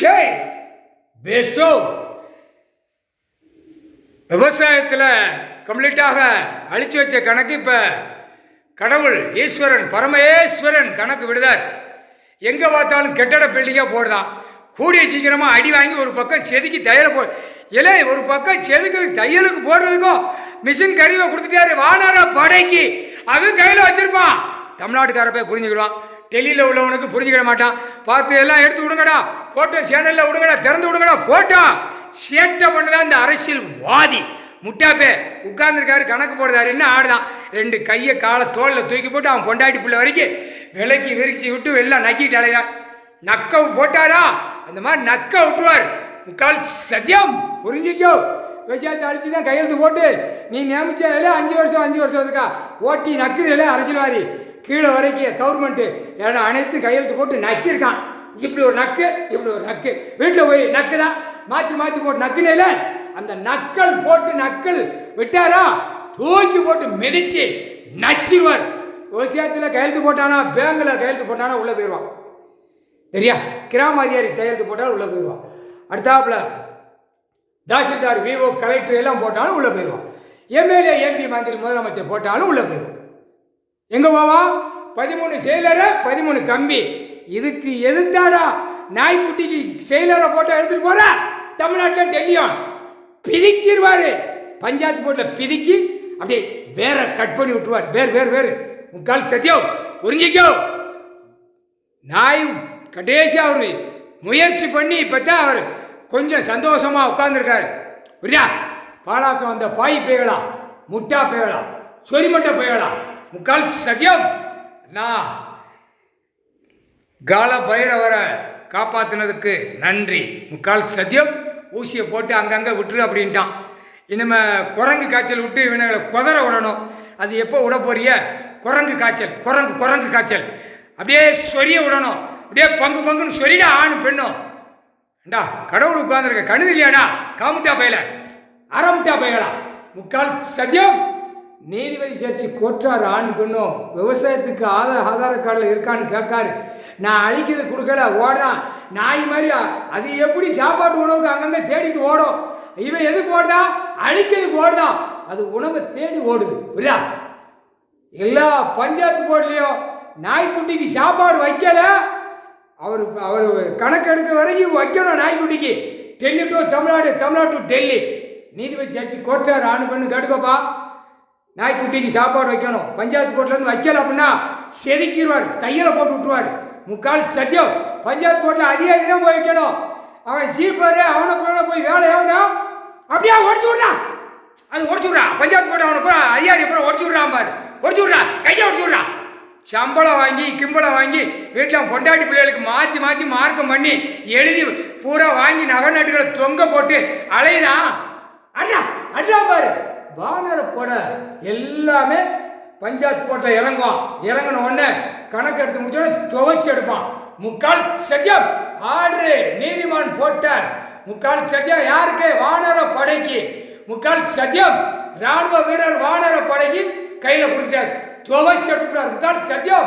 டேய் பேஸ்டோ விவசாயத்தில் கம்ப்ளீட்டாக அழிச்சு வச்ச கணக்கு இப்போ கடவுள் ஈஸ்வரன் பரமேஸ்வரன் கணக்கு விடுதார். எங்கே பார்த்தாலும் கெட்டட பில்டிங்காக போடுதான். கூடிய சீக்கிரமாக அடி வாங்கி ஒரு பக்கம் செதுக்கி தையலை இல்லை ஒரு பக்கம் செதுக்கு தையலுக்கு போடுறதுக்கும் மிஷின் கருவை கொடுத்துட்டாரு. வானார படைக்கு அது கையில் வச்சிருப்பான். தமிழ்நாட்டுக்கார போய் புரிஞ்சுக்கிடுவான். டெல்லியில் உள்ளவனுக்கு புரிஞ்சுக்கிட மாட்டான். பார்த்து எல்லாம் எடுத்து விடுங்கடா, போட்டோ சேனலில் விடுங்கடா, திறந்து விடுங்கடா, போட்டான் சேட்டை பண்ணுதான் இந்த அரசியல்வாதி முட்டாப்பே உட்கார்ந்துருக்காரு. கணக்கு போடுறாரு, என்ன ஆடுதான். ரெண்டு கையை காலை தோளில் தூக்கி போட்டு அவன் பொண்டாட்டி பிள்ளை வரைக்கும் விலைக்கு விரிச்சு விட்டு எல்லாம் நக்கிட்டு அலைதான். நக்க போட்டாரா அந்த மாதிரி நக்க விட்டுருவார். முக்கால் சத்தியம் புரிஞ்சிக்கோ. விவசாயத்தை அழிச்சு தான் கையெழுத்து போட்டு நீ நியமிச்ச வேலை 5 வருஷம் அதுக்கா ஓட்டி நக்குறதுல அரசியல்வாதி கீழே வரைக்கும் கவர்மெண்ட்டு ஏன்னா அனைத்து கையெழுத்து போட்டு நக்கியிருக்கான். இப்படி ஒரு நக்கு இப்படி ஒரு நக்கு வீட்டில் போய் நக்கு தான் மாற்றி போட்டு நக்குனேல அந்த நக்கல் போட்டு நக்கல் விட்டாரா தூக்கி போட்டு மிதிச்சு நச்சிருவார். விவசாயத்தில் கையெழுத்து போட்டானா பேங்கில் கையெழுத்து போட்டானா உள்ளே போயிடுவான். சரியா? கிராம அதிகாரி கையெழுத்து போட்டாலும் உள்ளே போயிடுவான். அடுத்தாப்புல தாசில்தார் விஓ கலெக்டர் எல்லாம் போட்டாலும் உள்ளே போயிடுவான். எம்எல்ஏ எம்பி மந்திரி முதலமைச்சர் போட்டாலும் உள்ளே போயிடுவான். எங்கே போவான்? 13 செயலரை 13 கம்பி. இதுக்கு எதிர்த்தாடா நாய்க்குட்டிக்கு செயலரை போட்டோ எடுத்துகிட்டு போகிற தமிழ்நாட்டில் டெல்லியும் பிதிக்கிடுவார். பஞ்சாயத்து போட்டில் பிதிக்கி அப்படியே வேற கட் பண்ணி விட்டுருவார். வேறு முக்கால் சத்தியம் புரிஞ்சிக்கோ. நாய் கடைசியாக அவர் முயற்சி பண்ணி இப்போ தான் அவர் கொஞ்சம் சந்தோஷமாக உட்கார்ந்துருக்காரு. புரியா? பாலாக்கம் வந்த பாய் பெய்யலாம், முட்டா பெய்யலாம், சொரிமட்டை பெய்யலாம். முக்கால் சத்தியம் நான் கால பைரவரை காப்பாற்றினதுக்கு நன்றி. முக்கால் சத்தியம். ஊசியை போட்டு அங்கங்கே விட்டுரு அப்படின்ட்டான். இனிமேல் குரங்கு காய்ச்சல் விட்டு இவனை குதற விடணும். அது எப்போ விட போறிய? குரங்கு காய்ச்சல் குரங்கு காய்ச்சல் அப்படியே சொரிய விடணும். அப்படியே பங்குன்னு சொரிடா ஆணு பெண்ணும். ஏண்டா கடவுள் உட்கார்ந்துருக்க கணுது இல்லையாடா? காமுட்டா பையல அறமுட்டா பையலாம். முக்கால் சத்தியம். நீதிபதி சேர்ச்சி கோற்றார் ஆணு பெண்ணும் விவசாயத்துக்கு ஆதார கார்டில் இருக்கான்னு கேட்காரு. நான் அழிக்கிறது கொடுக்கல ஓடான் நாய் மாதிரி. அது எப்படி சாப்பாட்டு உணவுக்கு அங்கங்கே தேடிட்டு ஓடும். இவன் எதுக்கு ஓடுதான்? அழிக்கிறதுக்கு ஓடுதான். அது உணவை தேடி ஓடுது. புரியா? எல்லா பஞ்சாயத்து போர்ட்லேயும் நாய்க்குட்டிக்கு சாப்பாடு வைக்கல. அவர் கணக்கெடுக்க வரைக்கும் வைக்கணும் நாய்க்குட்டிக்கு. Delhi to Tamil Nadu to Delhi. நீதிபதி சேர்ச்சி கோற்றார் ஆணு பெண்ணு கேட்டுக்கோப்பா. நாய்க்குட்டிக்கு சாப்பாடு வைக்கணும். பஞ்சாயத்து போர்ட்லேருந்து வைக்கல அப்படின்னா செதுக்கிடுவார், கையில் போட்டு விட்டுருவார். முக்கால் சத்தியம். பஞ்சாயத்து போர்ட்டில் அதிகாரி தான் போய் வைக்கணும். அவன் சீப்பரு அவனை போய் வேலை ஆகணும். அப்படியே உடச்சு விட்றா. அது உடச்சு விட்றா. பஞ்சாயத்து போர்ட்டு அவனை போய் அதிகாரி அப்புறம் உடச்சு விட்றான் பாரு. உடச்சு விட்றா, கையை உடச்சு விட்றா. சம்பளம் வாங்கி கிம்பளம் வாங்கி வீட்டில் பொண்டாட்டி பிள்ளைகளுக்கு மாற்றி மார்க்கம் பண்ணி எழுதி பூரா வாங்கி நகை நட்டுகளை தொங்க போட்டு அலைதான் அட்ரா பாரு. வானரை போட எல்லாமே பஞ்சாயத்து போட்டில் இறங்கின உடனே கணக்கு எடுத்து முடிச்சோடனே துவைச்சி எடுப்பான். முக்கால் சத்தியம். ஆர்டரு நீதிமான் போட்டார். முக்கால் சத்தியம் யாருக்கு? வானர படைக்கு. முக்கால் சத்தியம். ராணுவ வீரர் வானர படைக்கு கையில் கொடுத்தார். துவைச்சி எடுத்துட்டார். முக்கால் சத்தியம்.